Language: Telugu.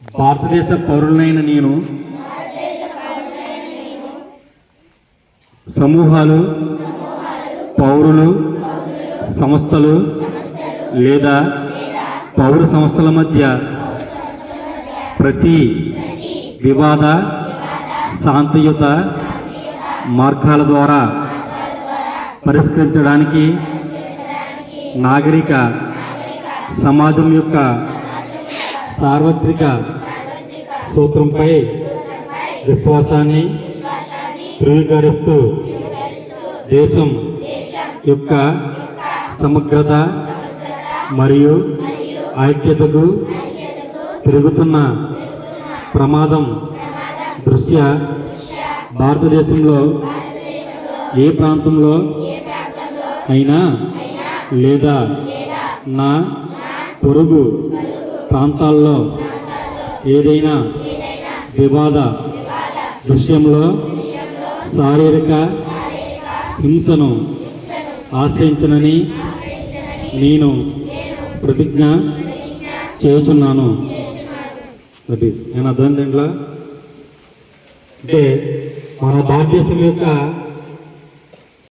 భారతదేశ పౌరులైన నేను సమూహాలు, పౌరులు, సంస్థలు లేదా పౌర సంస్థల మధ్య ప్రతి వివాద శాంతియుత మార్గాల ద్వారా పరిష్కరించడానికి నాగరిక సమాజం యొక్క సార్వత్రిక సూత్రంపై విశ్వాసాన్ని ధృవీకరిస్తూ దేశం యొక్క సమగ్రత మరియు ఐక్యతకు పెరుగుతున్న ప్రమాదం దృష్ట్యా భారతదేశంలో ఏ ప్రాంతంలో అయినా లేదా నా పొరుగు ప్రాంతాల్లో ఏదైనా వివాద విషయంలో శారీరక హింసను ఆశ్రయించనని నేను ప్రతిజ్ఞ చేయుచున్నాను. దట్ ఈస్ నేను అర్థం దీంట్లో అంటే మన భారతదేశం యొక్క